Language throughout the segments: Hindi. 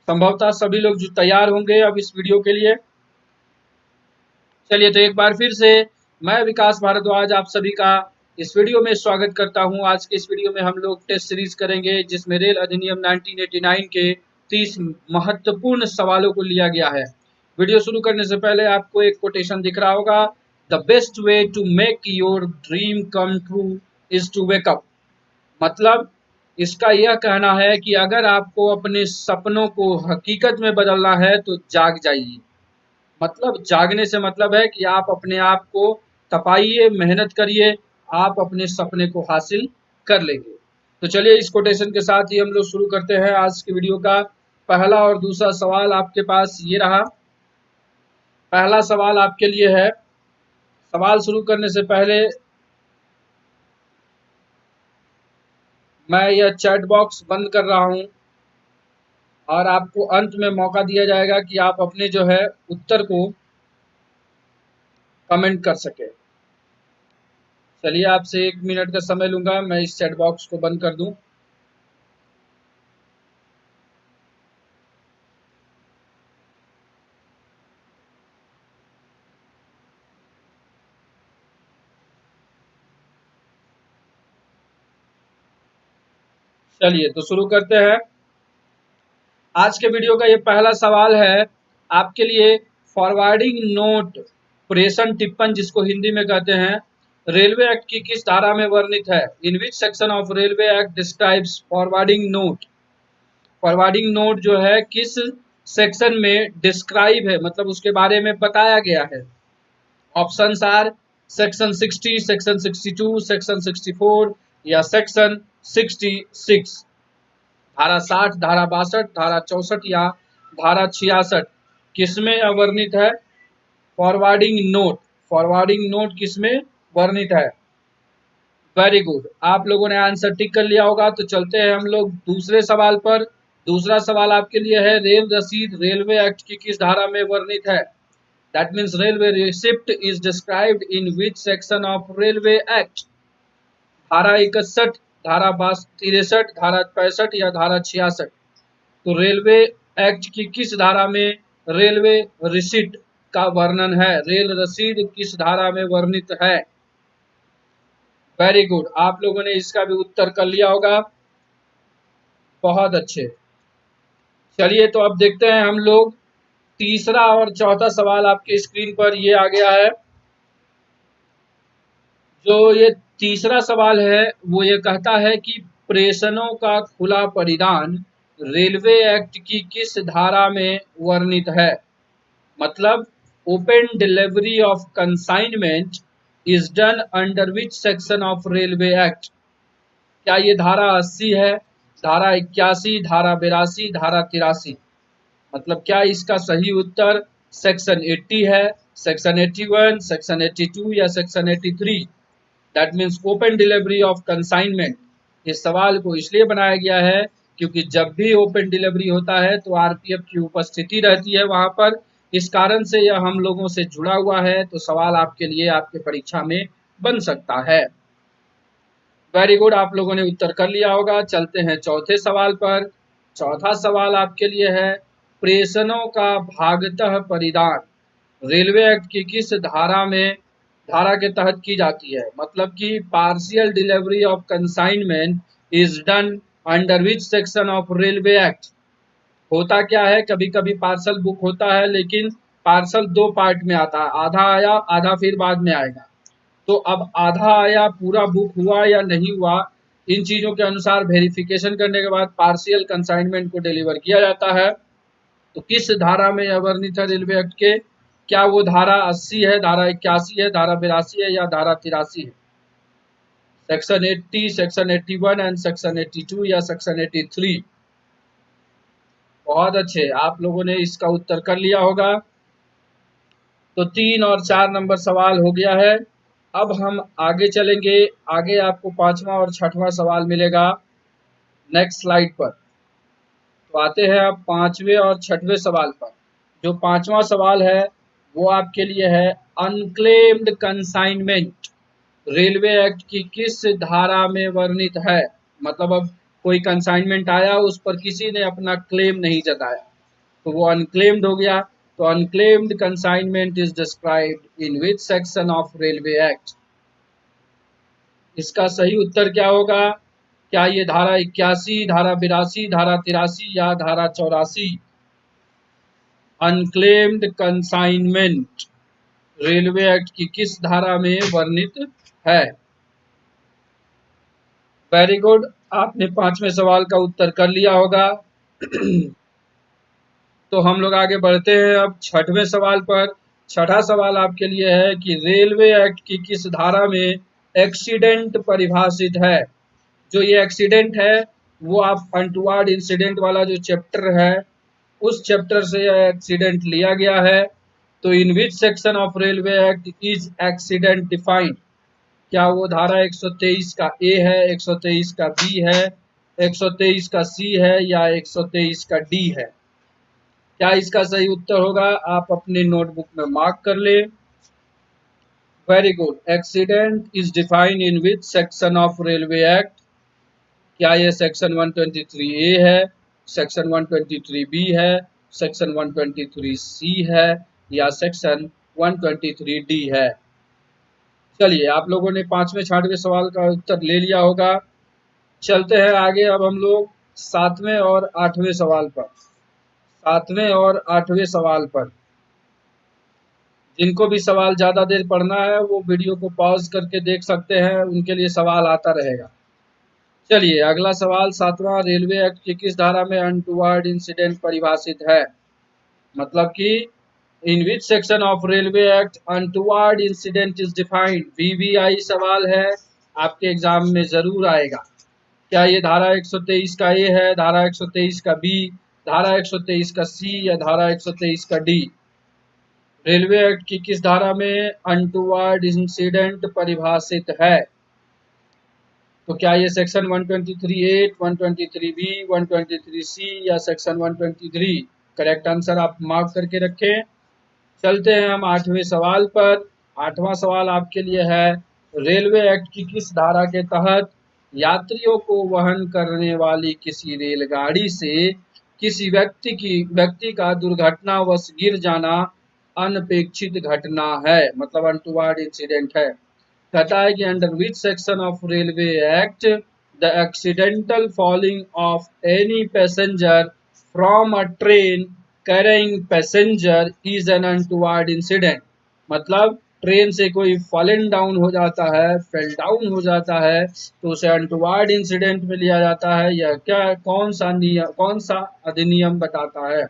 संभवतः सभी लोग जो तैयार होंगे अब इस वीडियो के लिए। चलिए तो एक बार फिर से मैं विकास भारद्वाज आप सभी का इस वीडियो में स्वागत करता हूं। आज के इस वीडियो में हम लोग टेस्ट सीरीज करेंगे जिसमें रेल अधिनियम 1989 के 30 महत्वपूर्ण सवालों को लिया गया है। वीडियो शुरू करने से पहले आपको एक कोटेशन दिख रहा होगा, the best way to make your dream come true is to wake up. मतलब इसका यह कहना है कि अगर आपको अपने सपनों को हकीकत में बदलना है तो जाग जाइए। मतलब जागने से मतलब है कि आप अपने आप को तपाइए, मेहनत करिए, आप अपने सपने को हासिल कर लेंगे। तो चलिए इस कोटेशन के साथ ही हम लोग शुरू करते हैं आज की वीडियो का पहला और दूसरा सवाल आपके पास ये रहा। पहला सवाल आपके लिए है। सवाल शुरू करने से पहले मैं यह चैट बॉक्स बंद कर रहा हूं और आपको अंत में मौका दिया जाएगा कि आप अपने जो है उत्तर को कमेंट कर सके। चलिए आपसे 1 मिनट का समय लूंगा, मैं इस चैट बॉक्स को बंद कर दूं। चलिए तो शुरू करते हैं। आज के वीडियो का ये पहला सवाल है आपके लिए। फॉरवर्डिंग नोट, प्रेषण टिप्पण जिसको हिंदी में कहते हैं, रेलवे एक्ट की किस धारा में वर्णित है? In which section of railway act describes forwarding note? Forwarding note जो है किस सेक्शन में डिस्क्राइब है, मतलब उसके बारे में बताया गया है? Options are section 60, section 62, section 64 या सेक्शन 66। धारा 60, धारा 62, धारा 64 या धारा 66 किसमें वर्णित है? Forwarding note. फॉरवर्डिंग नोट किसमें वर्णित है? वेरी गुड, आप लोगों ने आंसर टिक कर लिया होगा। तो चलते हैं हम लोग दूसरे सवाल पर। दूसरा सवाल आपके लिए है, रेल रसीद रेलवे एक्ट की किस धारा में वर्णित है? That means railway receipt is described in which section of railway act? धारा 61, धारा 63, धारा 65 या धारा 66? तो रेलवे एक्ट की किस धारा में रेलवे रिसिप्ट का वर्णन है? रेल रसीद किस धारा में वर्णित है? वेरी गुड, आप लोगों ने इसका भी उत्तर कर लिया होगा। बहुत अच्छे। चलिए तो अब देखते हैं हम लोग तीसरा और चौथा सवाल आपके स्क्रीन पर ये आ गया है। जो ये तीसरा सवाल है वो ये कहता है कि प्रेषणों का खुला परिधान रेलवे एक्ट की किस धारा में वर्णित है? मतलब open delivery of consignment is done under which section of railway act? क्या ये धारा 80 है, धारा 81, धारा 82, धारा 83? मतलब क्या इसका सही उत्तर सेक्शन 80 है, सेक्शन 81, सेक्शन 82 या section 83? That means open delivery of consignment. इस सवाल को इसलिए बनाया गया है क्योंकि जब भी ओपन डिलीवरी होता है तो आरपीएफ की उपस्थिति रहती है वहां पर। इस कारण से यह हम लोगों से जुड़ा हुआ है, तो सवाल आपके लिए आपके परीक्षा में बन सकता है। वेरी गुड, आप लोगों ने उत्तर कर लिया होगा। चलते हैं चौथे सवाल पर। चौथा सवाल आपके लिए है, प्रेषणों का भागतः परिधान रेलवे एक्ट की किस धारा के तहत की जाती है? मतलब कि partial delivery of consignment is done under which section of railway act? होता क्या है, कभी कभी पार्सल बुक होता है लेकिन पार्सल दो पार्ट में आता है, आधा आया आधा फिर बाद में आएगा। तो अब आधा आया, पूरा बुक हुआ या नहीं हुआ, इन चीजों के अनुसार वेरिफिकेशन करने के बाद पार्शियल कंसाइनमेंट को डिलीवर किया जाता है। तो किस धारा में यह वर्णित है रेलवे एक्ट के? क्या वो धारा 80 है, धारा 81 है, धारा 82 है या धारा 83 है? सेक्शन 80, सेक्शन 81 एंड सेक्शन 82 या सेक्शन 83? बहुत अच्छे, आप लोगों ने इसका उत्तर कर लिया होगा। तो 3 और 4 नंबर सवाल हो गया है। अब हम आगे चलेंगे। आगे आपको 5वां और 6वां सवाल मिलेगा नेक्स्ट स्लाइड पर। तो आते हैं अब 5वें और 6वें सवाल पर। जो 5वां सवाल है वो आपके लिए है, अनक्लेम्ड कंसाइनमेंट रेलवे एक्ट की किस धारा में वर्णित है? मतलब अब कोई कंसाइनमेंट आया, उस पर किसी ने अपना क्लेम नहीं जताया, तो वो अनक्लेम्ड हो गया। तो unclaimed consignment is described in which section of railway act? इसका सही उत्तर क्या होगा? क्या ये धारा 81, धारा 82, धारा 83 या धारा 84? अनक्लेम्ड कंसाइनमेंट रेलवे एक्ट की किस धारा में वर्णित है? वेरी गुड, आपने 5वें सवाल का उत्तर कर लिया होगा। तो हम लोग आगे बढ़ते हैं अब 6वें सवाल पर। 6ठा सवाल आपके लिए है कि रेलवे एक्ट की किस धारा में एक्सीडेंट परिभाषित है? जो ये एक्सीडेंट है वो आप अनटुवर्ड इंसिडेंट वाला जो चैप्टर है उस चैप्टर से यह एक्सीडेंट लिया गया है। तो in which section of railway act is accident defined? क्या वो धारा 123 का ए है, 123 का बी है, 123 का सी है या 123 का डी है? क्या इसका सही उत्तर होगा? आप अपने नोटबुक में मार्क कर ले। Very good, accident is defined in which section of railway act? क्या ये सेक्शन 123 ए है, सेक्शन 123 बी है, सेक्शन 123 सी है या सेक्शन 123 डी है? चलिए, आप लोगों ने 5वें 6वें सवाल का उत्तर ले लिया होगा। चलते हैं आगे अब हम लोग 7वें और 8वें सवाल पर। 7वें और 8वें सवाल पर जिनको भी सवाल ज़्यादा देर पढ़ना है वो वीडियो को पॉज करके देख सकते हैं, उनके लिए सवाल आता रहेगा। चलिए, अगला सवाल 7वां, रेलवे एक्ट की किस धारा में अनटुवर्ड इंसिडेंट परिभाषित है? मतलब कि in which section of railway act untoward incident is defined? VVI सवाल है, आपके एग्जाम में जरूर आएगा। क्या ये धारा 123 का ए है, धारा 123 का बी, धारा 123 का सी या धारा 123 का डी? रेलवे एक्ट की किस धारा में अनटुवर्ड इंसिडेंट परिभाषित है? तो क्या ये सेक्शन 123(8), 123(b), 123(c) या सेक्शन 123? करेक्ट आंसर आप मार्क करके रखें। चलते हैं हम 8वें सवाल पर। 8वां सवाल आपके लिए है, रेलवे एक्ट की किस धारा के तहत यात्रियों को वहन करने वाली किसी रेलगाड़ी से किसी व्यक्ति का दुर्घटनावश गिर जाना अनपेक्षित घटना है, मतलब अनटुवर्ड इंसिडेंट है? कहता है कि under which section of railway act the accidental falling of any passenger from a train carrying passenger is an untoward incident? मतलब ट्रेन से कोई फॉलन डाउन हो जाता है, फेल डाउन हो जाता है, तो उसे अनटुवर्ड इंसिडेंट में लिया जाता है। यह क्या, कौन सा अधिनियम बताता है?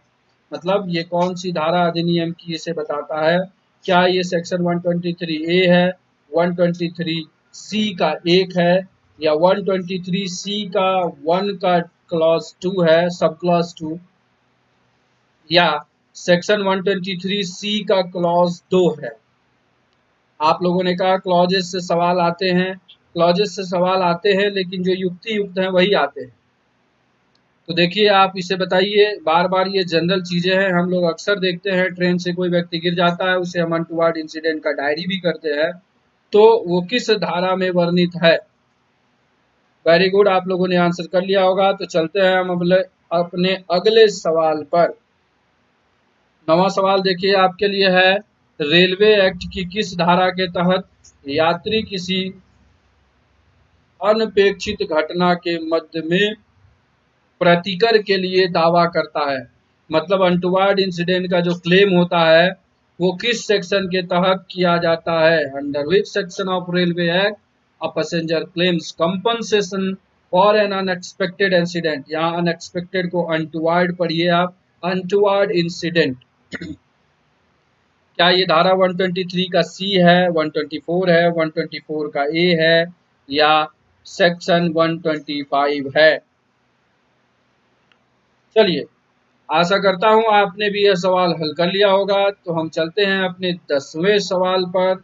मतलब ये कौन सी धारा अधिनियम की इसे बताता है? क्या ये सेक्शन 123 ए है, 123 सी का एक है या 123 सी का 1 का क्लॉज 2 है, सब क्लॉज 2, या सेक्शन 123 सी का क्लॉज 2 है? आप लोगों ने कहा क्लॉजेस से सवाल आते हैं, क्लॉजेस से सवाल आते हैं लेकिन जो युक्ति युक्त हैं वही आते हैं। तो देखिए, आप इसे बताइए, बार बार ये जनरल चीजें हैं, हम लोग अक्सर देखते हैं ट्रेन से कोई व्यक्ति गिर जाता है, उसे हम अनटुवर्ड इंसिडेंट का डायरी भी करते हैं, तो वो किस धारा में वर्णित है? वेरी गुड, आप लोगों ने आंसर कर लिया होगा। तो चलते हैं हम अपने अगले सवाल पर। 9वां सवाल देखिए आपके लिए है, रेलवे एक्ट की किस धारा के तहत यात्री किसी अनपेक्षित घटना के मध्य में प्रतिकर के लिए दावा करता है? मतलब अनटुवर्ड इंसिडेंट का जो क्लेम होता है वो किस सेक्शन के तहत किया जाता है? Under which section of railway act a passenger claims compensation for an unexpected incident? यहाँ अनएक्सपेक्टेड को अनटुवर्ड पढ़िए आप, अनटुवर्ड इंसिडेंट। क्या ये धारा 123 का सी है, 124 है, 124 का ए है या सेक्शन 125 है? चलिए, आशा करता हूं आपने भी यह सवाल हल कर लिया होगा। तो हम चलते हैं अपने 10वें सवाल पर।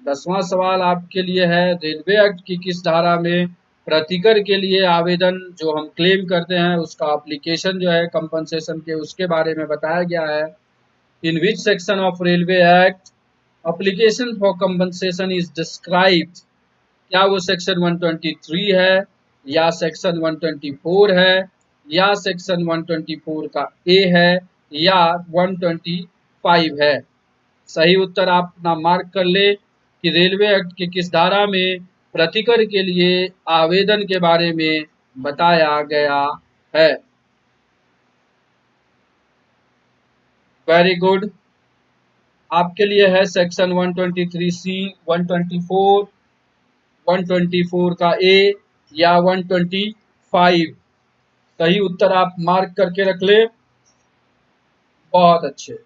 10वां सवाल आपके लिए है, रेलवे एक्ट की किस धारा में प्रतिकर के लिए आवेदन जो हम क्लेम करते हैं उसका एप्लीकेशन जो है कंपनसेशन के, उसके बारे में बताया गया है? In which section of railway act application for compensation is described? क्या वो सेक्शन 123 है या सेक्शन 124 है या सेक्शन 124 का ए है या 125 है। सही उत्तर आप अपना मार्क कर ले कि रेलवे एक्ट की किस धारा में प्रतिकर के लिए आवेदन के बारे में बताया गया है। Very good. आपके लिए है सेक्शन 123C, 124, 124 का ए या 125। सही उत्तर आप मार्क करके रख ले। बहुत अच्छे।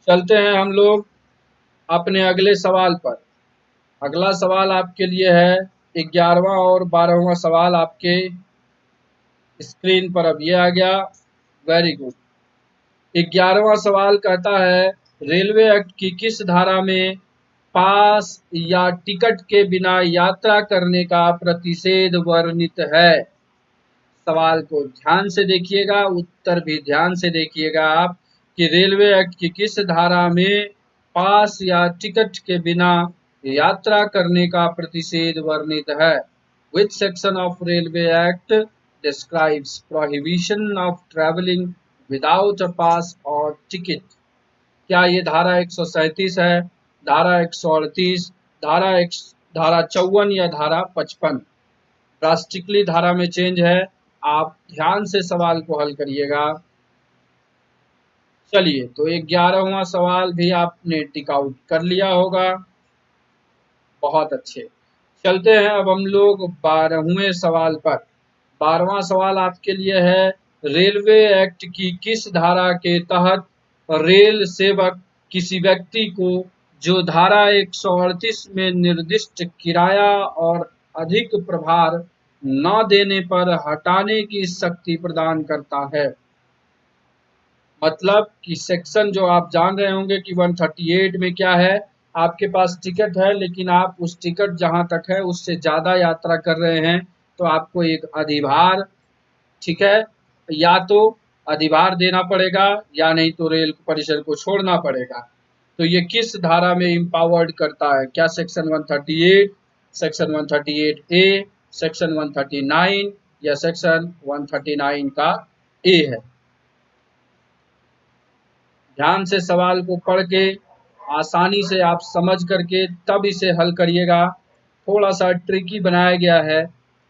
चलते हैं हम लोग अपने अगले सवाल पर। अगला सवाल आपके लिए है 11वां और 12वां सवाल आपके स्क्रीन पर अब ये आ गया। Very good. 11वां सवाल कहता है रेलवे एक्ट की किस धारा में पास या टिकट के बिना यात्रा करने का प्रतिषेध वर्णित है। सवाल को ध्यान से देखिएगा, उत्तर भी ध्यान से देखिएगा आप कि रेलवे एक्ट की किस धारा में पास या टिकट के बिना यात्रा करने का प्रतिषेध वर्णित है। Which section of Railway Act describes prohibition of travelling without a pass or ticket? क्या ये धारा 137 है, धारा 138, धारा 54 या धारा 55? ड्रास्टिकली धारा में चेंज है। आप ध्यान से सवाल को हल करिएगा। चलिए, तो 11वां सवाल भी आपने टिक आउट कर लिया होगा। बहुत अच्छे। चलते हैं अब हम लोग 12वें सवाल पर। 12वां सवाल आपके लिए है रेलवे एक्ट की किस धारा के तहत रेल सेवक किसी व्यक्ति को जो धारा 138 में निर्दिष्ट किराया और अधिक प्रभार न देने पर हटाने की शक्ति प्रदान करता है। मतलब कि सेक्शन जो आप जान रहे होंगे कि 138 में क्या है, आपके पास टिकट है लेकिन आप उस टिकट जहां तक है उससे ज्यादा यात्रा कर रहे हैं तो आपको एक अधिभार, ठीक है, या तो अधिभार देना पड़ेगा या नहीं तो रेल परिसर को छोड़ना पड़ेगा। तो ये किस धारा में इम्पावर्ड करता है? क्या सेक्शन 138, सेक्शन 138A, सेक्शन 139 या सेक्शन 139 का ए है? ध्यान से सवाल को पढ़ के आसानी से आप समझ करके तब इसे हल करिएगा। थोड़ा सा ट्रिकी बनाया गया है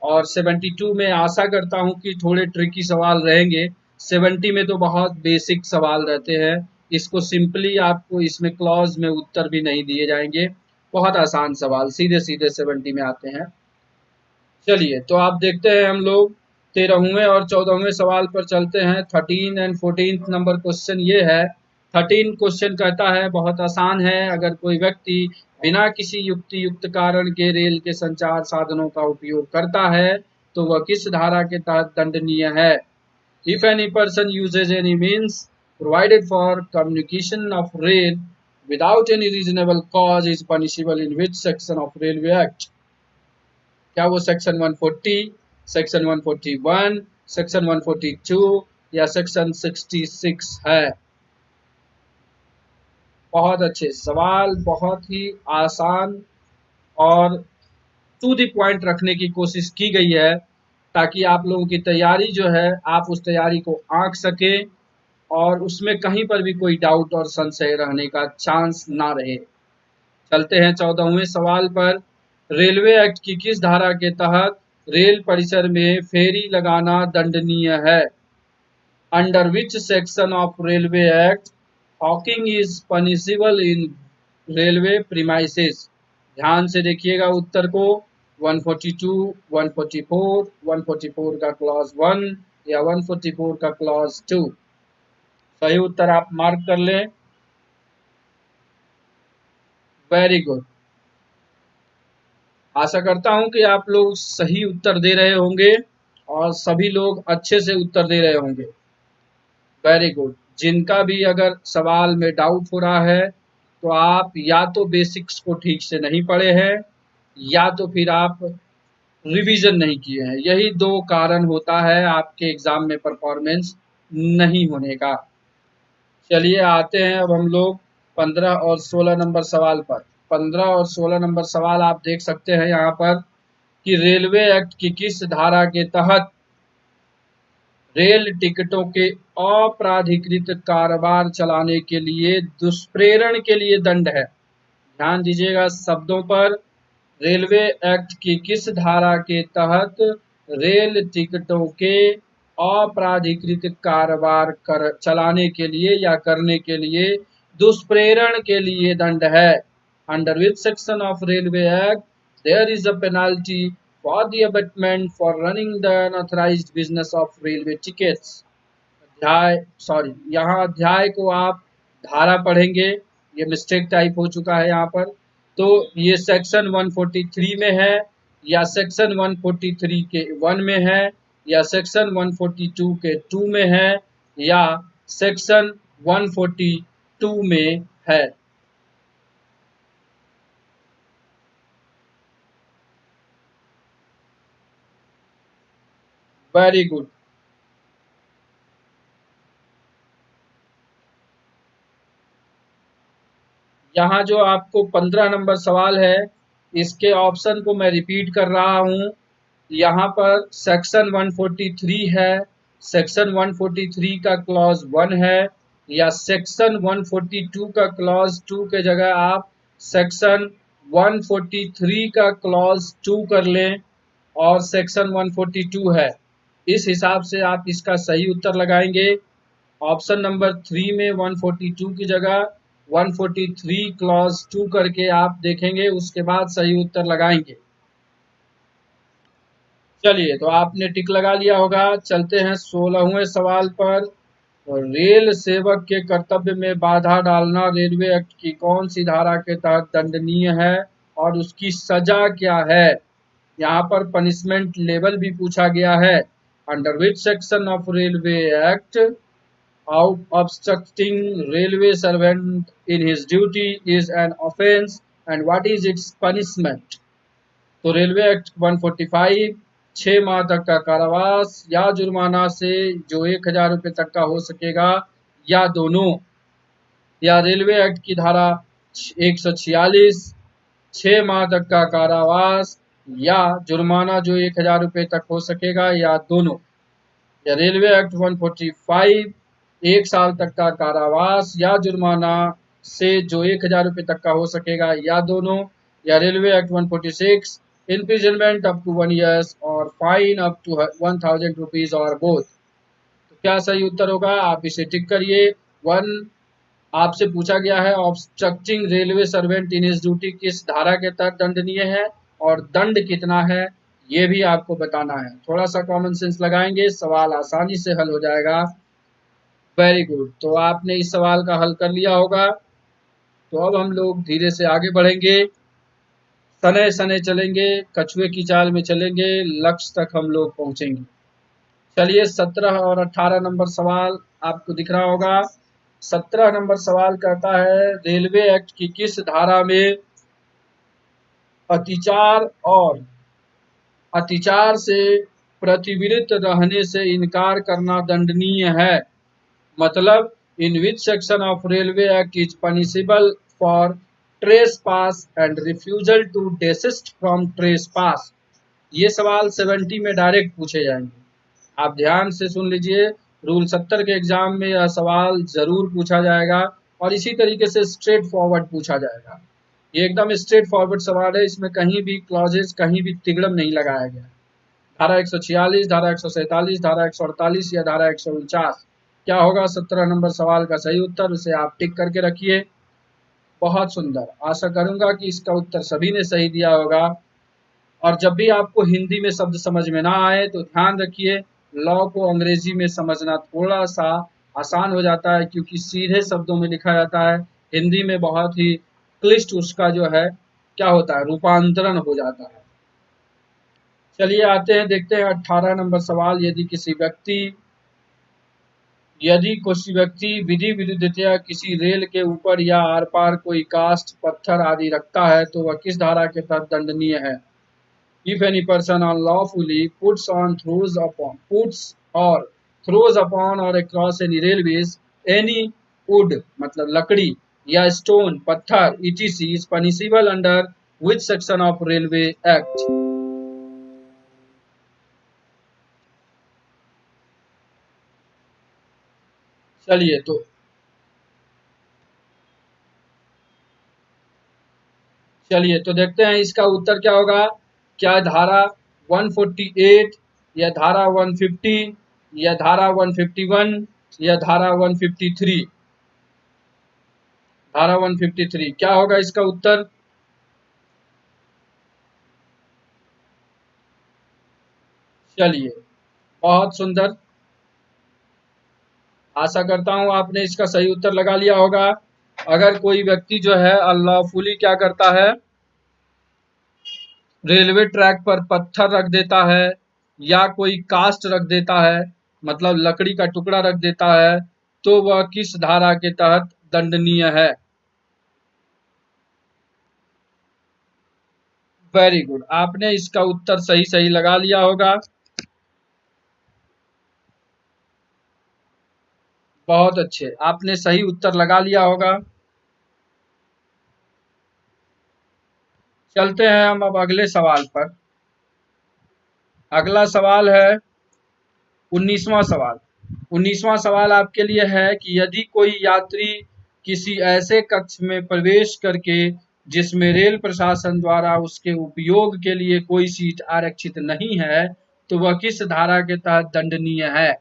और 72 में आशा करता हूं कि थोड़े ट्रिकी सवाल रहेंगे। 70 में तो बहुत बेसिक सवाल रहते हैं। इसको सिंपली आपको इसमें क्लॉज में उत्तर भी नहीं दिए जाएंगे। बहुत आसान सवाल सीधे सीधे 70 में आते हैं। चलिए, तो आप देखते हैं हम लोग 13वें और 14वें सवाल पर चलते हैं। 13 एंड 14 नंबर क्वेश्चन ये है। 13 क्वेश्चन कहता है, बहुत आसान है, अगर कोई व्यक्ति बिना किसी युक्ति युक्त कारण के रेल के संचार साधनों का उपयोग करता है तो वह किस धारा के तहत दंडनीय है? If any person uses any means provided for communication of rail without any reasonable cause is punishable in which section of Railway Act? क्या वो सेक्शन 140, सेक्शन 141, सेक्शन 142 या सेक्शन 66 है? बहुत अच्छे सवाल, बहुत ही आसान और टू द पॉइंट रखने की कोशिश की गई है ताकि आप लोगों की तैयारी जो है आप उस तैयारी को आंक सके और उसमें कहीं पर भी कोई डाउट और संशय रहने का चांस ना रहे। चलते हैं 14वें सवाल पर। रेलवे एक्ट की किस धारा के तहत रेल परिसर में फेरी लगाना दंडनीय है? Under which section of railway act Hawking is punishable in railway premises? ध्यान से देखिएगा उत्तर को। 142, 144, 144 का क्लॉज 1 या 144 का क्लॉज 2? सही उत्तर आप मार्क कर लें। Very good. आशा करता हूं कि आप लोग सही उत्तर दे रहे होंगे और सभी लोग अच्छे से उत्तर दे रहे होंगे। Very good. जिनका भी अगर सवाल में डाउट हो रहा है तो आप या तो बेसिक्स को ठीक से नहीं पढ़े हैं या तो फिर आप रिवीजन नहीं किए हैं। यही दो कारण होता है आपके एग्जाम में परफॉर्मेंस नहीं होने का। चलिए आते हैं अब हम लोग 15 और 16 नंबर सवाल पर। 15 और 16 नंबर सवाल आप देख सकते हैं यहाँ पर कि रेलवे एक्ट की किस धारा के तहत रेल टिकटों के अप्राधिकृत कारोबार चलाने के लिए दुष्प्रेरण के लिए दंड है। ध्यान दीजिएगा शब्दों पर। रेलवे एक्ट की किस धारा के तहत रेल टिकटों के अप्राधिकृत कारोबार चलाने के लिए या करने के लिए दुष्प्रेरण के लिए दंड है? Under which section of railway act there is a penalty for the abetment for running the unauthorized business of railway tickets? यहाँ अध्याय को आप धारा पढ़ेंगे, ये मिस्टेक टाइप हो चुका है यहाँ पर। तो ये सेक्शन 143 में है या सेक्शन 143 के 1 में है या सेक्शन 142 के 2 में है या सेक्शन 142 में है। Very good. यहाँ जो आपको 15 नंबर सवाल है, इसके ऑप्शन को मैं रिपीट कर रहा हूँ। यहाँ पर सेक्शन 143 है, सेक्शन 143 का क्लॉज 1 है या सेक्शन 142 का क्लॉज 2 के जगह आप सेक्शन 143 का क्लॉज 2 कर लें और सेक्शन 142 है। इस हिसाब से आप इसका सही उत्तर लगाएंगे। ऑप्शन नंबर 3 में 142 की जगह 143 क्लॉज 2 करके आप देखेंगे, उसके बाद सही उत्तर लगाएंगे। चलिए, तो आपने टिक लगा लिया होगा। चलते हैं 16वें सवाल पर। रेल सेवक के कर्तव्य में बाधा डालना रेलवे एक्ट की कौन सी धारा के तहत दंडनीय है और उसकी सजा क्या है? यहाँ पर पनिशमेंट लेवल भी पूछा गया है। Under which section of railway act out obstructing railway servant in his duty is an offence and what is its punishment? तो रेलवे एक्ट 145 6 माह तक का कारावास या जुर्माना से जो 1000 रुपये तक का हो सकेगा या दोनों, या रेलवे एक्ट की धारा 146 6 माह तक का कारावास या जुर्माना जो 1000 रुपये तक हो सकेगा या दोनों, या रेलवे एक्ट 145 1 साल तक का कारावास या जुर्माना से जो 1000 रुपये तक का हो सकेगा या दोनों, या railway act 146 imprisonment up to 1 years और फाइन अप टू 1000 रुपीज और बोथ। तो क्या सही उत्तर होगा? आप इसे टिक करिए। 1 आपसे पूछा गया है obstructing railway servant in his duty किस धारा के तहत दंडनीय है और दंड कितना है, ये भी आपको बताना है। थोड़ा सा कॉमन सेंस लगाएंगे, सवाल आसानी से हल हो जाएगा। Very good. तो आपने इस सवाल का हल कर लिया होगा। तो अब हम लोग धीरे से आगे बढ़ेंगे, सने सने चलेंगे, कछुए की चाल में चलेंगे, लक्ष्य तक हम लोग पहुंचेंगे। चलिए 17 और 18 नंबर सवाल आपको दिख रहा होगा। 17 नंबर सवाल कहता है रेलवे एक्ट की किस धारा में अतिचार से प्रतिविरत रहने से इनकार करना दंडनीय है? मतलब in which section of railway act is punishable for trespass and refusal to desist from trespass? ये सवाल 70 में डायरेक्ट पूछे जाएंगे। आप ध्यान से सुन लीजिए, रूल 70 के एग्जाम में यह सवाल जरूर पूछा जाएगा और इसी तरीके से स्ट्रेट फॉरवर्ड पूछा जाएगा। ये एकदम स्ट्रेट फॉरवर्ड सवाल है, इसमें कहीं भी क्लॉजेस, कहीं भी तिगड़म नहीं लगाया गया। धारा 146, धारा 147, धारा 148 या धारा 149, क्या होगा 17 नंबर सवाल का सही उत्तर? उसे आप टिक करके रखिए। बहुत सुंदर, आशा करूंगा कि इसका उत्तर सभी ने सही दिया होगा। और जब भी आपको हिंदी में शब्द समझ में ना आए तो ध्यान रखिए, लॉ को अंग्रेजी में समझना थोड़ा सा आसान हो जाता है क्योंकि सीधे शब्दों में लिखा जाता है। हिंदी में बहुत ही क्लिष्ट उसका जो है क्या होता है, रूपांतरण हो जाता है। चलिए आते हैं, देखते हैं 18 नंबर सवाल। यदि किसी व्यक्ति विधि विरुद्धतया किसी रेल के ऊपर या आर पार कोई कास्ट, पत्थर आदि रखता है तो वह किस धारा के तहत दंडनीय है? If any person unlawfully puts or throws upon or across any railways any wood मतलब लकड़ी या stone, पत्थर etc is punishable under which section of Railway Act? चलिए तो देखते हैं इसका उत्तर क्या होगा। क्या धारा 148 या धारा 150 या धारा 151 या धारा 153? धारा 153 क्या होगा इसका उत्तर? चलिए, बहुत सुंदर। आशा करता हूं आपने इसका सही उत्तर लगा लिया होगा। अगर कोई व्यक्ति जो है अनलॉफुली क्या करता है, रेलवे ट्रैक पर पत्थर रख देता है या कोई कास्ट रख देता है, मतलब लकड़ी का टुकड़ा रख देता है, तो वह किस धारा के तहत दंडनीय है? वेरी गुड, आपने इसका उत्तर सही सही लगा लिया होगा। बहुत अच्छे, आपने सही उत्तर लगा लिया होगा। चलते हैं हम अब अगले सवाल पर। अगला सवाल है 19वां सवाल। 19वां सवाल आपके लिए है कि यदि कोई यात्री किसी ऐसे कक्ष में प्रवेश करके जिसमें रेल प्रशासन द्वारा उसके उपयोग के लिए कोई सीट आरक्षित नहीं है, तो वह किस धारा के तहत दंडनीय है?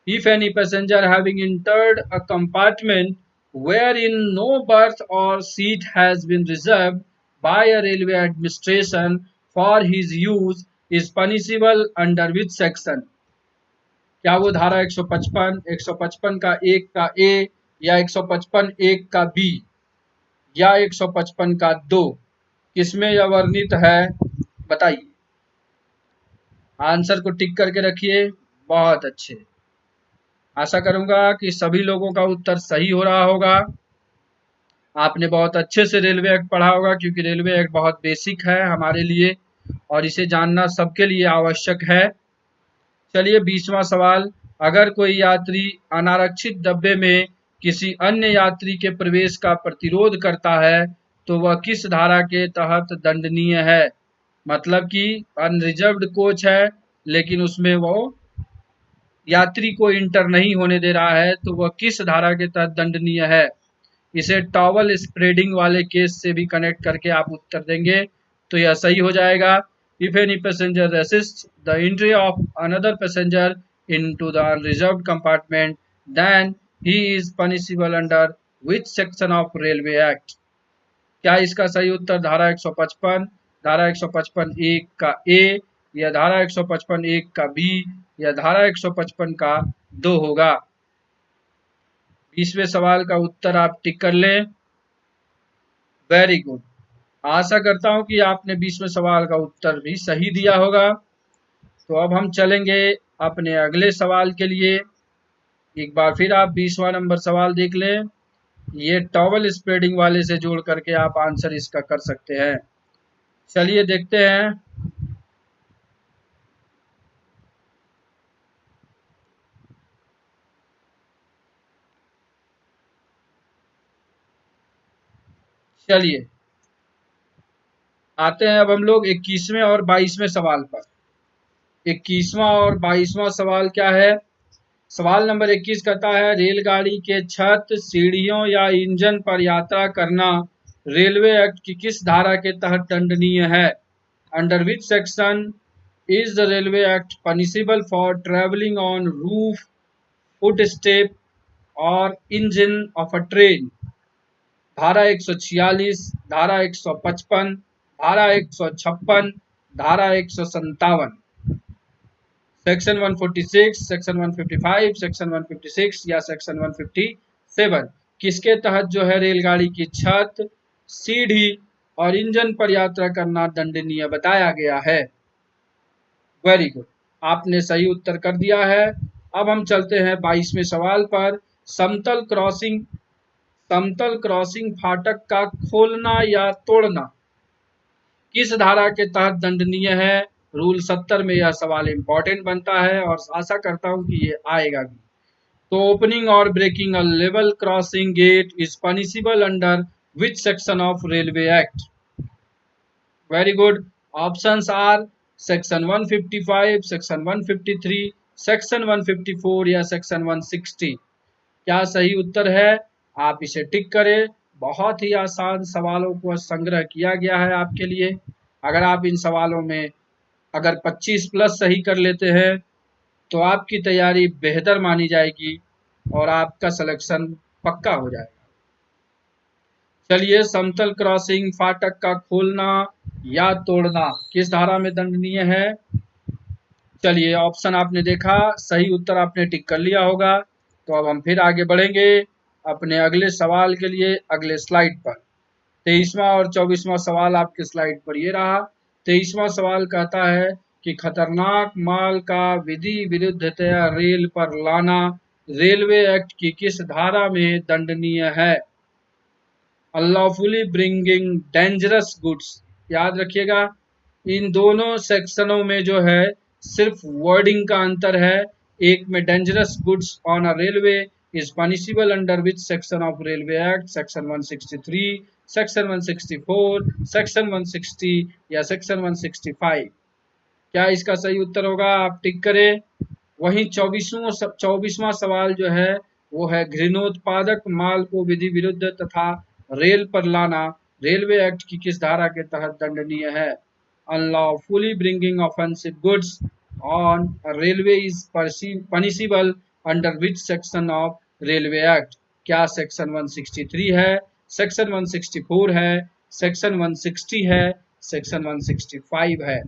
If any passenger having entered a compartment wherein no berth or seat has been reserved by a railway administration for his use is punishable under which section? क्या वो धारा 155, 155 का एक का ए या 155 एक का बी या 155 का दो, किसमें यह वर्णित है? बताइए। आंसर को टिक करके रखिए। बहुत अच्छे, आशा करूंगा कि सभी लोगों का उत्तर सही हो रहा होगा। आपने बहुत अच्छे से रेलवे एक्ट पढ़ा होगा, क्योंकि रेलवे एक्ट बहुत बेसिक है हमारे लिए और इसे जानना सबके लिए आवश्यक है। चलिए 20वां सवाल। अगर कोई यात्री अनारक्षित डब्बे में किसी अन्य यात्री के प्रवेश का प्रतिरोध करता है, तो वह किस धारा के तहत दंडनीय है? मतलब कि अनरिजर्व्ड कोच है, लेकिन उसमें वो यात्री को इंटर नहीं होने दे रहा है, तो वह किस धारा के तहत दंडनीय है? इसे टॉवल स्प्रेडिंग वाले केस से भी कनेक्ट करके आप उत्तर देंगे तो यह सही हो जाएगा। If any passenger resist the entry of another passenger into the unreserved compartment then he is punishable under which section of railway act? क्या इसका सही उत्तर धारा 155, धारा 155 एक का ए या धारा 155 एक का बी या धारा 155 का दो होगा? 20वें सवाल का उत्तर आप टिक कर लें। वेरी गुड, आशा करता हूं कि आपने 20वें सवाल का उत्तर भी सही दिया होगा। तो अब हम चलेंगे अपने अगले सवाल के लिए। एक बार फिर आप 20वां नंबर सवाल देख लें। ये टॉवल स्प्रेडिंग वाले से जोड़ करके आप आंसर इसका कर सकते हैं। चलिए देखते हैं। चलिए आते हैं अब हम लोग 21वें और 22वें सवाल पर। 21वां और 22वां सवाल क्या है? सवाल नंबर 21 कहता है, रेलगाड़ी के छत, सीढ़ियों या इंजन पर यात्रा करना रेलवे एक्ट की किस धारा के तहत दंडनीय है? Under which section is the railway act punishable for travelling on roof, foot step और इंजन ऑफ अ ट्रेन? धारा 146, धारा 155, धारा 156, धारा 157? सेक्शन 146, सेक्शन 155, सेक्शन 156 या सेक्शन 157? किसके तहत जो है रेलगाड़ी की छत, सीढ़ी और इंजन पर यात्रा करना दंडनीय बताया गया है? वेरी गुड, आपने सही उत्तर कर दिया है। अब हम चलते हैं 22वें सवाल पर। समतल क्रॉसिंग फाटक का खोलना या तोड़ना किस धारा के तहत दंडनीय है? रूल 70 में यह सवाल इंपॉर्टेंट बनता है और आशा करता हूं कि ये आएगा भी। तो ओपनिंग और breaking a level crossing gate is punishable under which section of railway act? Very good, options are section 155, section 153, section 154 या सेक्शन 160? क्या सही उत्तर है? आप इसे टिक करें। बहुत ही आसान सवालों को संग्रह किया गया है आपके लिए। अगर आप इन सवालों में अगर 25 प्लस सही कर लेते हैं तो आपकी तैयारी बेहतर मानी जाएगी और आपका सिलेक्शन पक्का हो जाएगा। चलिए, समतल क्रॉसिंग फाटक का खोलना या तोड़ना किस धारा में दंडनीय है? चलिए, ऑप्शन आपने देखा, सही उत्तर आपने टिक कर लिया होगा। तो अब हम फिर आगे बढ़ेंगे अपने अगले सवाल के लिए अगले स्लाइड पर। 23वां और 24वां सवाल आपके स्लाइड पर ये रहा। 23वां सवाल कहता है कि खतरनाक माल का विधि विरुद्धतया रेल पर लाना रेलवे एक्ट की किस धारा में दंडनीय है? अनलॉफुली ब्रिंगिंग डेंजरस गुड्स, याद रखिएगा इन दोनों सेक्शनों में जो है सिर्फ वर्डिंग का अंतर है। एक में dangerous goods on a railway is punishable under which section of railway act? Section 163, section 164, section 160 या सेक्शन 165? क्या इसका सही उत्तर होगा? आप टिक करें। वहीं 24वां सवाल जो है वो है घृणोत्पादक माल को विधि विरुद्ध तथा रेल पर लाना रेलवे एक्ट की किस धारा के तहत दंडनीय है? Unlawfully bringing offensive goods on railway is punishable under which section of railway act? क्या सेक्शन 163 है, सेक्शन 164 है, सेक्शन 160 है, सेक्शन 165 है?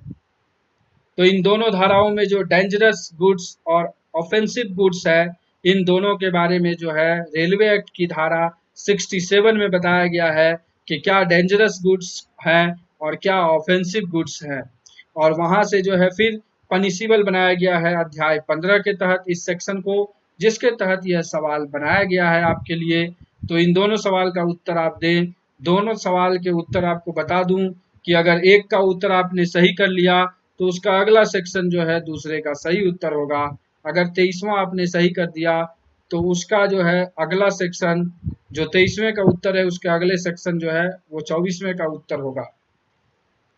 तो इन दोनों धाराओं में जो डेंजरस गुड्स और ऑफेंसिव गुड्स है, इन दोनों के बारे में जो है रेलवे एक्ट की धारा 67 में बताया गया है कि क्या डेंजरस गुड्स हैं और क्या ऑफेंसिव गुड्स हैं। और वहां से जो है फिर पनिशेबल बनाया गया है अध्याय 15 के तहत इस सेक्शन को, जिसके तहत यह सवाल बनाया गया है आपके लिए। तो इन दोनों सवाल का उत्तर आप दें। दोनों सवाल के उत्तर आपको बता दूं कि अगर एक का उत्तर आपने सही कर लिया तो उसका अगला सेक्शन जो है दूसरे का सही उत्तर होगा। अगर 23वां आपने सही कर दिया तो उसका जो है अगला सेक्शन जो 23वें का उत्तर है उसके अगले सेक्शन जो है वो 24वें का उत्तर होगा।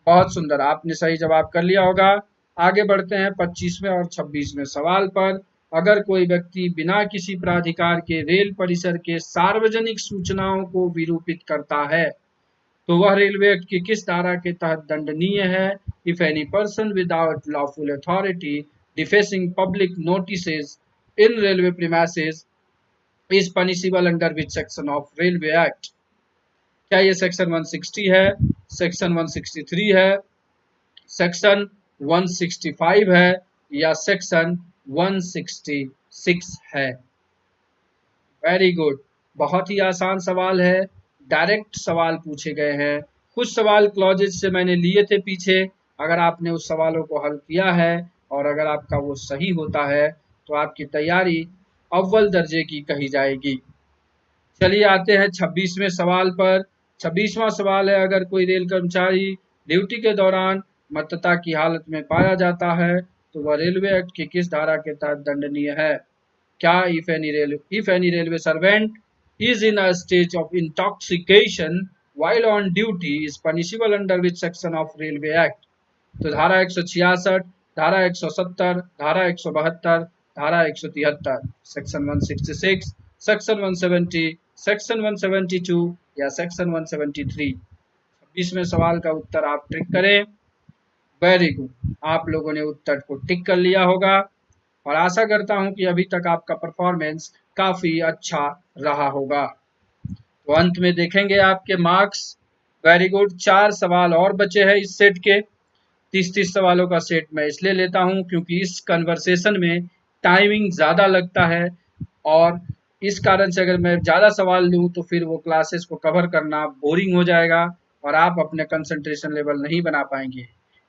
बहुत सुंदर, आपने सही जवाब कर लिया होगा। आगे बढ़ते हैं 25वें और 26वें सवाल पर। अगर कोई व्यक्ति बिना किसी प्राधिकार के रेल परिसर के सार्वजनिक सूचनाओं को विरूपित करता है तो वह रेलवे एक्ट की किस धारा के तहत दंडनीय है? If any person without lawful authority defacing public notices in railway premises is punishable under which section of railway act? क्या ये सेक्शन 160 है, सेक्शन 163 है, सेक्शन 165 है या सेक्शन 166 है? वेरी गुड, बहुत ही आसान सवाल है, डायरेक्ट सवाल पूछे गए हैं। कुछ सवाल क्लॉजेज से मैंने लिए थे पीछे, अगर आपने उस सवालों को हल किया है और अगर आपका वो सही होता है तो आपकी तैयारी अव्वल दर्जे की कही जाएगी। चलिए आते हैं 26वें सवाल पर। 26वां सवाल है, अगर कोई रेल कर्मचारी ड्यूटी के दौरान मत्तता की हालत में पाया जाता है तो वह रेलवे एक्ट की किस धारा के तहत दंडनीय है? क्या if any railway servant is in a state of intoxication while on duty is punishable under which section of railway act? तो धारा 166, धारा 170, धारा 172, धारा 173, सेक्शन 166, सेक्शन 170, सेक्शन 172 या सेक्शन 173? 26वें सवाल का उत्तर आप टिक करें। वेरी गुड, आप लोगों ने उत्तर को टिक कर लिया होगा और आशा करता हूं कि अभी तक आपका परफॉर्मेंस काफी अच्छा रहा होगा। तो अंत में देखेंगे आपके मार्क्स। वेरी गुड, 4 सवाल और बचे हैं इस सेट के। 30-30 सवालों का सेट मैं इसलिए लेता हूं क्योंकि इस कन्वर्सेशन में टाइमिंग ज़्यादा लगता है और इस कारण से अगर मैं ज़्यादा सवाल लूँ तो फिर वो क्लासेस को कवर करना बोरिंग हो जाएगा और आप अपने कंसंट्रेशन लेवल नहीं बना पाएंगे।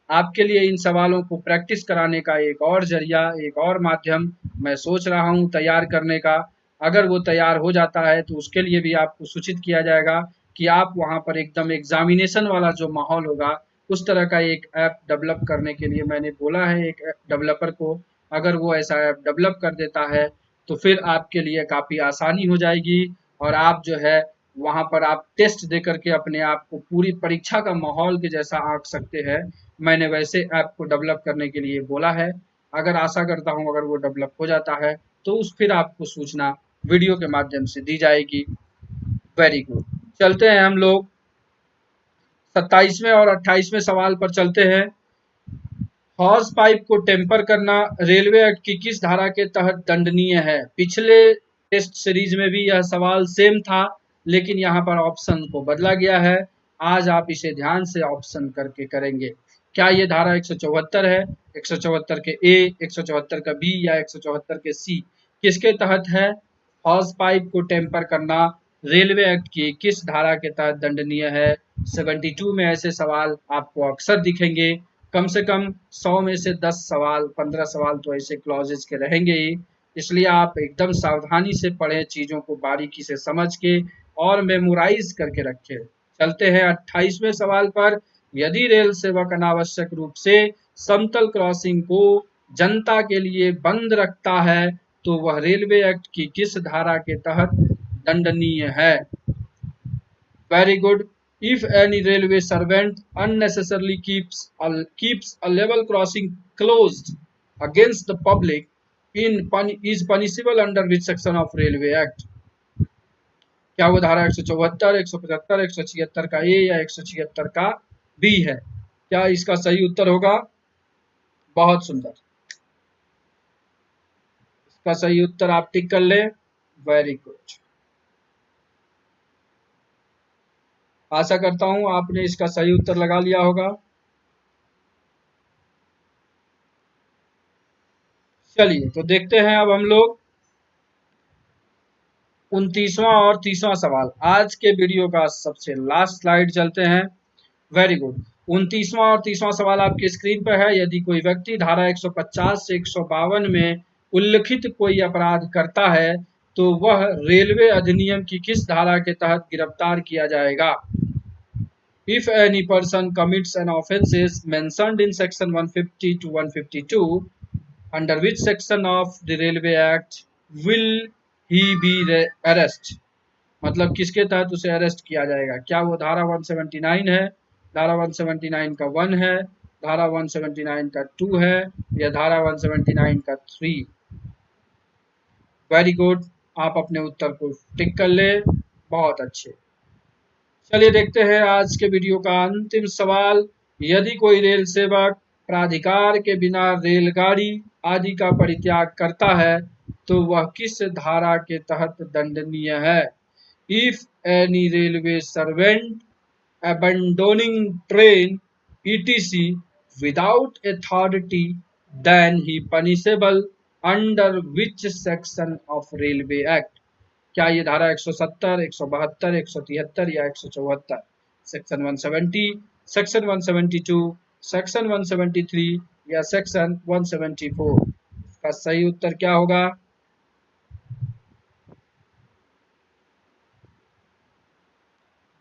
आपके लिए इन सवालों को प्रैक्टिस कराने का एक और जरिया, एक और माध्यम मैं सोच रहा हूं तैयार करने का। अगर वो तैयार हो जाता है तो उसके लिए भी आपको सूचित किया जाएगा कि आप वहां पर एकदम एग्जामिनेशन वाला जो माहौल होगा उस तरह का एक ऐप डेवलप करने के लिए मैंने बोला है एक डेवलपर को। अगर वो ऐसा ऐप डेवलप कर देता है तो फिर आपके लिए काफ़ी आसानी हो जाएगी और आप जो है वहाँ पर आप टेस्ट दे करके अपने आप को पूरी परीक्षा का माहौल के जैसा आंक सकते हैं। मैंने वैसे ऐप को डेवलप करने के लिए बोला है। अगर आशा करता हूँ अगर वो डेवलप हो जाता है तो उस फिर आपको सूचना वीडियो के माध्यम से दी जाएगी। Very good. चलते हैं हम लोग 27वें और 28वें सवाल पर चलते हैं। हॉर्स पाइप को टेम्पर करना रेलवे एक्ट की किस धारा के तहत दंडनीय है? पिछले टेस्ट सीरीज में भी यह सवाल सेम था, लेकिन यहाँ पर ऑप्शन को बदला गया है। आज आप इसे ध्यान से ऑप्शन करके करेंगे। क्या ये धारा 174 है, 174 के ए, 174 का बी या 174 के सी? किसके तहत है? हॉर्स पाइप को टेम्पर करना रेलवे एक्ट की किस धारा के तहत दंडनीय है? 72 में ऐसे सवाल आपको अक्सर दिखेंगे। कम से कम 100 में से 10 सवाल, 15 सवाल तो ऐसे क्लॉजेज के रहेंगे ही। इसलिए आप एकदम सावधानी से पढ़ें, चीजों को बारीकी से समझ के और मेमोराइज करके रखें। चलते हैं 28वें सवाल पर। यदि रेल सेवक अनावश्यक रूप से समतल क्रॉसिंग को जनता के लिए बंद रखता है तो वह रेलवे एक्ट की किस धारा के तहत दंडनीय है? Very good. If any railway servant unnecessarily keeps a level crossing closed against the public is punishable under which section of Railway Act? क्या वो धारा 174, 175, 176 का ए या 176 का बी है? क्या इसका सही उत्तर होगा? बहुत सुंदर, इसका सही उत्तर आप टिक कर ले। Very good. आशा करता हूं आपने इसका सही उत्तर लगा लिया होगा। चलिए तो देखते हैं अब हम लोग 29वां और 30वां सवाल। आज के वीडियो का सबसे लास्ट स्लाइड चलते हैं। Very good. 29वां और 30वां सवाल आपकी स्क्रीन पर है। यदि कोई व्यक्ति धारा 150 से 152 में उल्लिखित कोई अपराध करता है तो वह रेलवे अधिनियम की किस धारा के तहत गिरफ्तार किया जाएगा? If any person commits an offences mentioned in section 150 to 152, under which section of the Railway Act will he be arrested? मतलब किसके तहत उसे अरेस्ट किया जाएगा? क्या वो धारा 179 है, धारा 179 का 1 है, धारा 179 का 2 है या धारा 179 का 3? Very good. आप अपने उत्तर को टिक कर ले। बहुत अच्छे। चलिए देखते हैं आज के वीडियो का अंतिम सवाल। यदि कोई रेल सेवक प्राधिकार के बिना रेलगाड़ी आदि का परित्याग करता है तो वह किस धारा के तहत दंडनीय है? If any railway servant abandoning train etc without authority, then he punishable under which section of Railway Act? क्या ये धारा 170, 172, 173 या 174? सेक्शन 170, सेक्शन 172, सेक्शन 173 या सेक्शन 174? इसका सही उत्तर क्या होगा?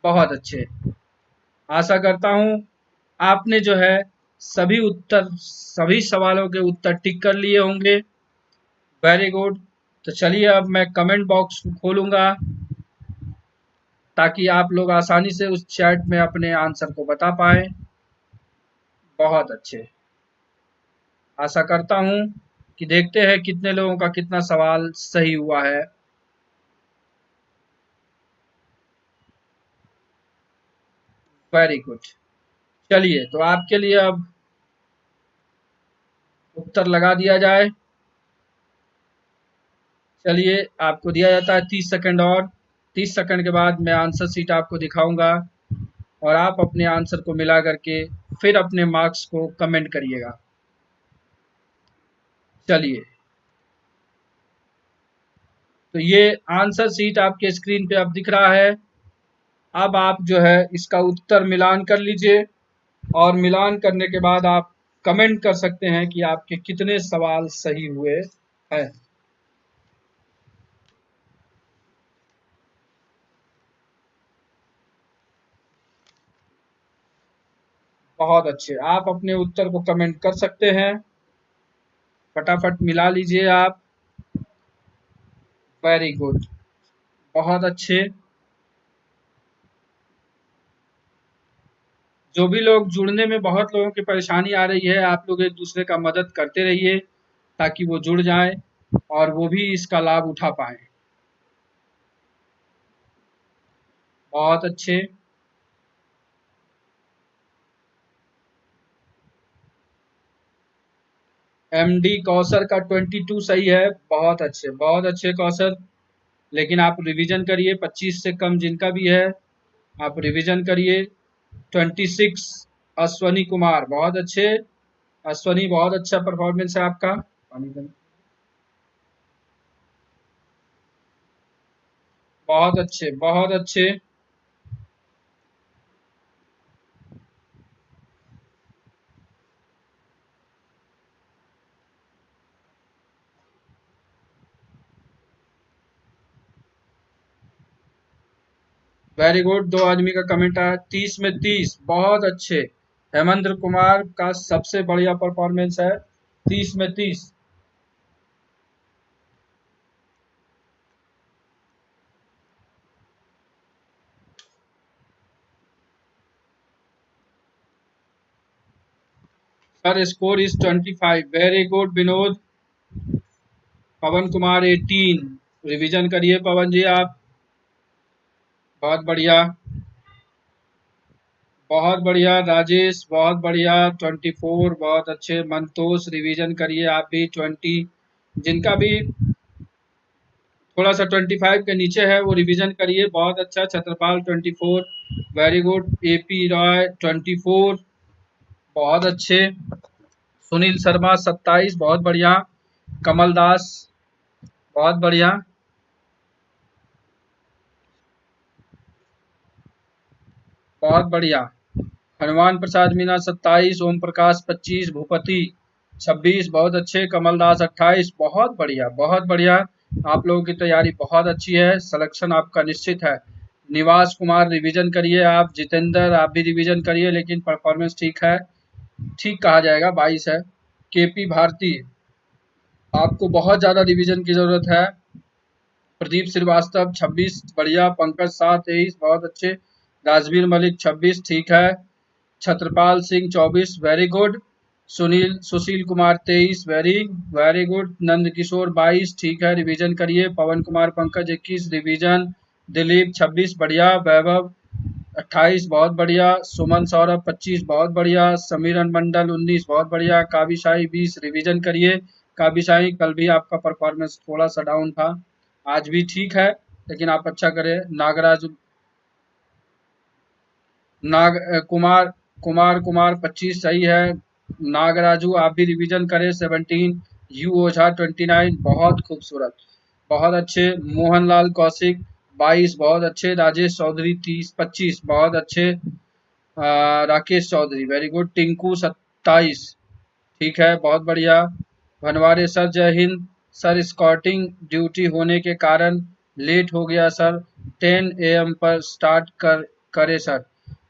बहुत अच्छे। आशा करता हूं आपने जो है सभी सवालों के उत्तर टिक कर लिए होंगे। Very good. तो चलिए अब मैं कमेंट बॉक्स खोलूंगा ताकि आप लोग आसानी से उस चैट में अपने आंसर को बता पाए। बहुत अच्छे। आशा करता हूं कि देखते हैं कितने लोगों का कितना सवाल सही हुआ है। Very good. चलिए तो आपके लिए अब उत्तर लगा दिया जाए। चलिए आपको दिया जाता है 30 सेकंड और 30 सेकंड के बाद मैं आंसर शीट आपको दिखाऊंगा और आप अपने आंसर को मिला करके फिर अपने मार्क्स को कमेंट करिएगा। चलिए तो ये आंसर शीट आपके स्क्रीन पे अब दिख रहा है। अब आप जो है इसका उत्तर मिलान कर लीजिए और मिलान करने के बाद आप कमेंट कर सकते हैं कि आपके कितने सवाल सही हुए हैं। बहुत अच्छे। आप अपने उत्तर को कमेंट कर सकते हैं। फटाफट मिला लीजिए आप। Very good. बहुत अच्छे। जो भी लोग जुड़ने में बहुत लोगों की परेशानी आ रही है, आप लोग एक दूसरे का मदद करते रहिए ताकि वो जुड़ जाएं और वो भी इसका लाभ उठा पाएं। बहुत अच्छे। एमडी कौसर का 22 सही है, बहुत अच्छे कौसर। लेकिन आप रिवीजन करिए, 25 से कम जिनका भी है आप रिवीजन करिए। 26 अश्वनी कुमार, बहुत अच्छे। अश्वनी बहुत अच्छा परफॉर्मेंस है आपका। पानी का- बहुत अच्छे, बहुत अच्छे। Very good. दो आदमी का कमेंट आया, 30 में 30, बहुत अच्छे। हेमंत कुमार का सबसे बढ़िया परफॉर्मेंस है, 30 में 30। Sir score is 25। Very good Vinod. Pawan Kumar 18। Revision करिए पवन जी आप। बहुत बढ़िया, बहुत बढ़िया राजेश, बहुत बढ़िया। 24, बहुत अच्छे। मंतोष रिवीजन करिए आप भी। 20 जिनका भी थोड़ा सा 25 के नीचे है वो रिवीजन करिए, बहुत अच्छा। Chhatrapal 24, very good. AP Roy 24, बहुत अच्छे। सुनील शर्मा 27, बहुत बढ़िया। कमल दास, बहुत बढ़िया। बहुत बढ़िया। हनुमान प्रसाद मीना 27, ओम प्रकाश 25, भूपति 26, बहुत अच्छे। कमल दास 28, बहुत बढ़िया, बहुत बढ़िया। आप लोगों की तैयारी बहुत अच्छी है, सिलेक्शन आपका निश्चित है। निवास कुमार रिवीजन करिए आप। जितेंद्र आप भी रिवीजन करिए, लेकिन परफॉर्मेंस ठीक है, ठीक कहा जाएगा, 22 है। केपी भारती, आपको बहुत ज्यादा रिवीजन की जरूरत है। प्रदीप श्रीवास्तव 26, बढ़िया। पंकज शाह 23, बहुत अच्छे। राजवीर मलिक 26, ठीक है। Chhatrapal Singh 24, very good. Sushil Kumar 23, very very good. Nand Kishore 22, ठीक है, रिवीजन करिए। पवन कुमार पंकज 21, रिवीजन। दिलीप 26, बढ़िया। वैभव 28, बहुत बढ़िया। सुमन सौरभ 25, बहुत बढ़िया। समीरन मंडल 19, बहुत बढ़िया। काबी शाही 20, रिवीजन करिए। काबी शाही, कल भी आपका परफॉर्मेंस थोड़ा सा डाउन था, आज भी ठीक है, लेकिन आप अच्छा करें। नागराज कुमार कुमार 25 सही है। नागराजू आप भी रिवीजन करें। 17। यू ओझा 29, बहुत खूबसूरत, बहुत अच्छे। मोहनलाल कौशिक 22, बहुत अच्छे। राजेश चौधरी 25, बहुत अच्छे। Rakesh Chaudhary, very good. टिंकू 27, ठीक है, बहुत बढ़िया। भनवारे सर जय हिंद। सर स्कॉटिंग ड्यूटी होने के कारण लेट हो गया सर, 10 AM पर स्टार्ट करे सर।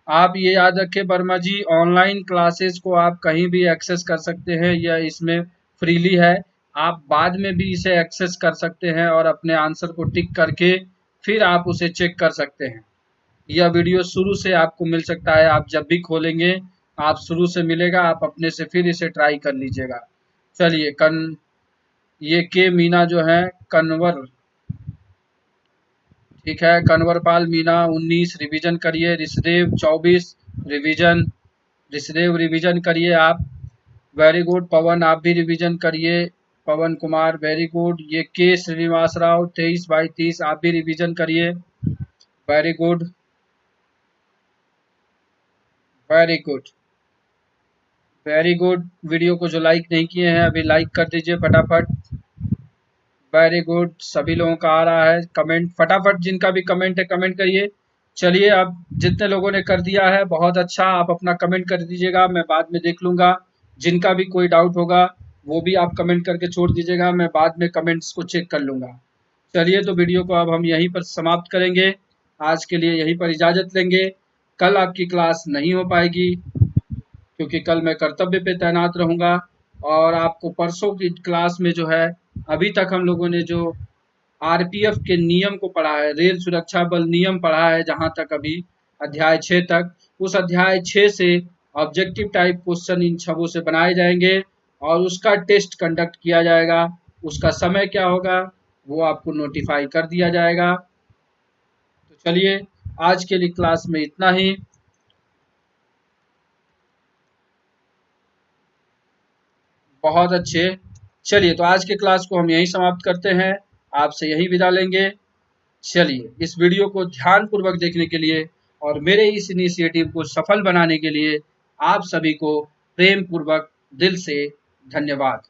आप ये याद रखें वर्मा जी, ऑनलाइन क्लासेस को आप कहीं भी एक्सेस कर सकते हैं, यह इसमें फ्रीली है। आप बाद में भी इसे एक्सेस कर सकते हैं और अपने आंसर को टिक करके फिर आप उसे चेक कर सकते हैं। यह वीडियो शुरू से आपको मिल सकता है, आप जब भी खोलेंगे आप शुरू से मिलेगा, आप अपने से फिर इसे ट्राई कर लीजिएगा। चलिए ये के मीना जो है कन्वर, ठीक है। कन्वरपाल मीना 19, रिवीजन करिए। ऋषदेव 24, रिवीजन। ऋषदेव रिवीजन करिए आप, वेरी गुड। पवन आप भी रिवीजन करिए। Pawan Kumar, very good. ये के श्रीनिवास राव 23/30, आप भी रिवीजन करिए, very good, very good, very good. Video को जो लाइक नहीं किए हैं अभी लाइक कर दीजिए फटाफट, वेरी गुड। सभी लोगों का आ रहा है कमेंट, फटाफट जिनका भी कमेंट है कमेंट करिए। चलिए, अब जितने लोगों ने कर दिया है बहुत अच्छा, आप अपना कमेंट कर दीजिएगा, मैं बाद में देख लूंगा। जिनका भी कोई डाउट होगा वो भी आप कमेंट करके छोड़ दीजिएगा, मैं बाद में कमेंट्स को चेक कर लूंगा। चलिए, तो वीडियो को अब हम यहीं पर समाप्त करेंगे, आज के लिए यहीं पर इजाज़त लेंगे। कल आपकी क्लास नहीं हो पाएगी क्योंकि कल मैं कर्तव्य पे तैनात रहूंगा, और आपको परसों की क्लास में जो है, अभी तक हम लोगों ने जो आरपीएफ के नियम को पढ़ा है, रेल सुरक्षा बल नियम पढ़ा है, जहां तक अभी अध्याय 6 तक, उस अध्याय 6 से ऑब्जेक्टिव टाइप क्वेश्चन इन छवों से बनाए जाएंगे और उसका टेस्ट कंडक्ट किया जाएगा। उसका समय क्या होगा वो आपको नोटिफाई कर दिया जाएगा। तो चलिए, आज के लिए क्लास में इतना ही। बहुत अच्छे। चलिए तो आज के क्लास को हम यहीं समाप्त करते हैं, आपसे यहीं विदा लेंगे। चलिए इस वीडियो को ध्यानपूर्वक देखने के लिए और मेरे इस इनिशिएटिव को सफल बनाने के लिए आप सभी को प्रेम पूर्वक दिल से धन्यवाद।